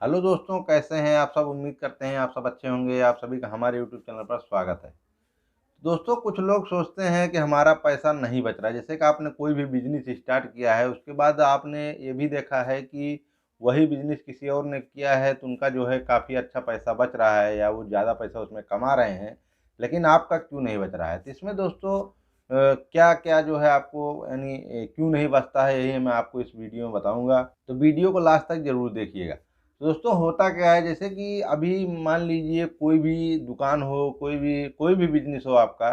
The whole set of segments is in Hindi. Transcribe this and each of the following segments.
हेलो दोस्तों, कैसे हैं आप सब। उम्मीद करते हैं आप सब अच्छे होंगे। आप सभी का हमारे यूट्यूब चैनल पर स्वागत है। दोस्तों, कुछ लोग सोचते हैं कि हमारा पैसा नहीं बच रहा है। जैसे कि आपने कोई भी बिजनेस स्टार्ट किया है, उसके बाद आपने ये भी देखा है कि वही बिजनेस किसी और ने किया है तो उनका जो है काफ़ी अच्छा पैसा बच रहा है या वो ज़्यादा पैसा उसमें कमा रहे हैं, लेकिन आपका क्यों नहीं बच रहा है। तो इसमें दोस्तों क्या क्या जो है आपको यानी क्यों नहीं बचता है, यही मैं आपको इस वीडियो में बताऊंगा। तो वीडियो को लास्ट तक जरूर देखिएगा। तो दोस्तों, होता क्या है, जैसे कि अभी मान लीजिए कोई भी दुकान हो, कोई भी बिजनेस हो आपका।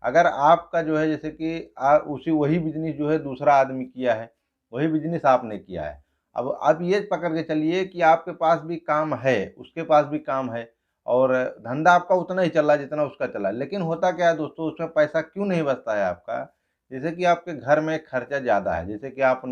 अगर आपका जो है जैसे कि उसी वही बिजनेस जो है दूसरा आदमी किया है, वही बिजनेस आपने किया है। अब आप ये पकड़ के चलिए कि आपके पास भी काम है, उसके पास भी काम है, और धंधा आपका उतना ही चल रहा है जितना उसका चला है। लेकिन होता क्या है दोस्तों, उसमें पैसा क्यों नहीं बचता है आपका। जैसे कि आपके घर में खर्चा ज़्यादा है, जैसे कि आप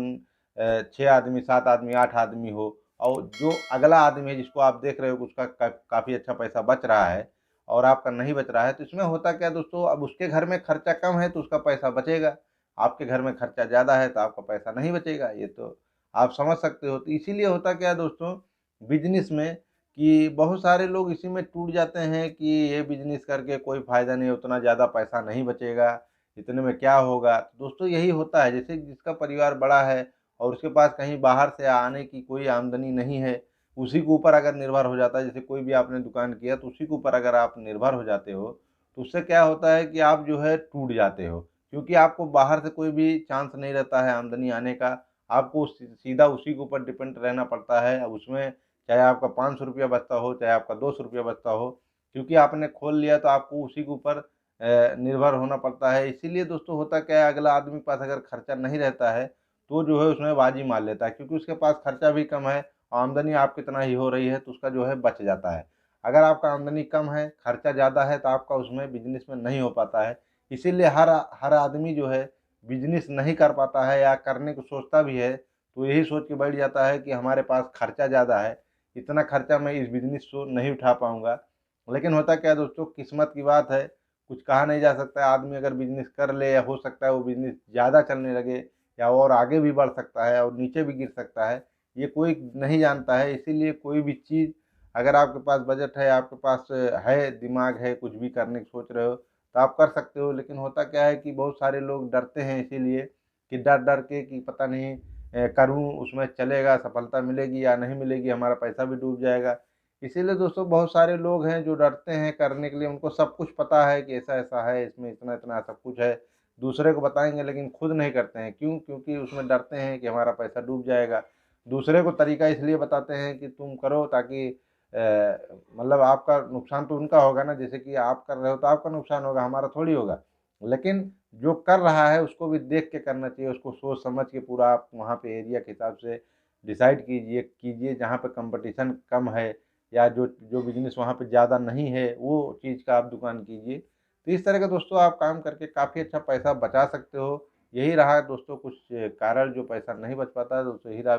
6 आदमी, 7 आदमी, 8 आदमी हो, और जो अगला आदमी है जिसको आप देख रहे हो कि उसका काफ़ी अच्छा पैसा बच रहा है और आपका नहीं बच रहा है। तो इसमें होता क्या है दोस्तों, अब उसके घर में खर्चा कम है तो उसका पैसा बचेगा, आपके घर में खर्चा ज़्यादा है तो आपका पैसा नहीं बचेगा। ये तो आप समझ सकते हो। तो इसीलिए होता क्या है दोस्तों, बिजनेस में, कि बहुत सारे लोग इसी में टूट जाते हैं कि ये बिजनेस करके कोई फ़ायदा नहीं, उतना ज़्यादा पैसा नहीं बचेगा, इतने में क्या होगा। तो दोस्तों, यही होता है। जैसे जिसका परिवार बड़ा है और उसके पास कहीं बाहर से आने की कोई आमदनी नहीं है, उसी के ऊपर अगर निर्भर हो जाता है, जैसे कोई भी आपने दुकान किया तो उसी के ऊपर अगर आप निर्भर हो जाते हो, तो उससे क्या होता है कि आप जो है टूट जाते हो। क्योंकि आपको बाहर से कोई भी चांस नहीं रहता है आमदनी आने का। आपको सीधा उसी के ऊपर डिपेंड रहना पड़ता है। अब उसमें चाहे आपका 500 रुपया बचता हो, चाहे आपका 200 रुपया बचता हो, क्योंकि आपने खोल लिया तो आपको उसी के ऊपर निर्भर होना पड़ता है। इसीलिए दोस्तों, होता क्या है, अगला आदमी के पास अगर खर्चा नहीं रहता है तो जो है उसमें बाजी मार लेता है, क्योंकि उसके पास खर्चा भी कम है, आमदनी आप कितना ही हो रही है तो उसका जो है बच जाता है। अगर आपका आमदनी कम है, खर्चा ज़्यादा है, तो आपका उसमें बिजनेस में नहीं हो पाता है। इसीलिए हर हर आदमी जो है बिजनेस नहीं कर पाता है, या करने को सोचता भी है तो यही सोच के बैठ जाता है कि हमारे पास खर्चा ज़्यादा है, इतना खर्चा मैं इस बिजनेस को नहीं उठा पाऊंगा। लेकिन होता क्या है दोस्तों, किस्मत की बात है, कुछ कहा नहीं जा सकता है। आदमी अगर बिजनेस कर ले, या हो सकता है वो बिजनेस ज़्यादा चलने लगे, या और आगे भी बढ़ सकता है और नीचे भी गिर सकता है, ये कोई नहीं जानता है। इसीलिए कोई भी चीज़, अगर आपके पास बजट है, आपके पास है, दिमाग है, कुछ भी करने की सोच रहे हो तो आप कर सकते हो। लेकिन होता क्या है कि बहुत सारे लोग डरते हैं, इसीलिए कि डर डर के कि पता नहीं करूँ, उसमें चलेगा, सफलता मिलेगी या नहीं मिलेगी, हमारा पैसा भी डूब जाएगा। इसीलिए दोस्तों, बहुत सारे लोग हैं जो डरते हैं करने के लिए। उनको सब कुछ पता है कि ऐसा ऐसा है, इसमें इतना इतना सब कुछ है, दूसरे को बताएंगे, लेकिन खुद नहीं करते हैं। क्यों? क्योंकि उसमें डरते हैं कि हमारा पैसा डूब जाएगा। दूसरे को तरीका इसलिए बताते हैं कि तुम करो, ताकि मतलब आपका नुकसान तो उनका होगा ना। जैसे कि आप कर रहे हो तो आपका नुकसान होगा, हमारा थोड़ी होगा। लेकिन जो कर रहा है उसको भी देख के करना चाहिए, उसको सोच समझ के पूरा आप वहाँ पे एरिया के हिसाब से डिसाइड कीजिए जहाँ पे कंपटीशन कम है, या जो जो बिजनेस वहाँ पे ज़्यादा नहीं है, वो चीज़ का आप दुकान कीजिए। तो इस तरह का दोस्तों आप काम करके काफ़ी अच्छा पैसा बचा सकते हो। यही रहा दोस्तों कुछ कारण जो पैसा नहीं बच पाता है दोस्तों, यही रहा।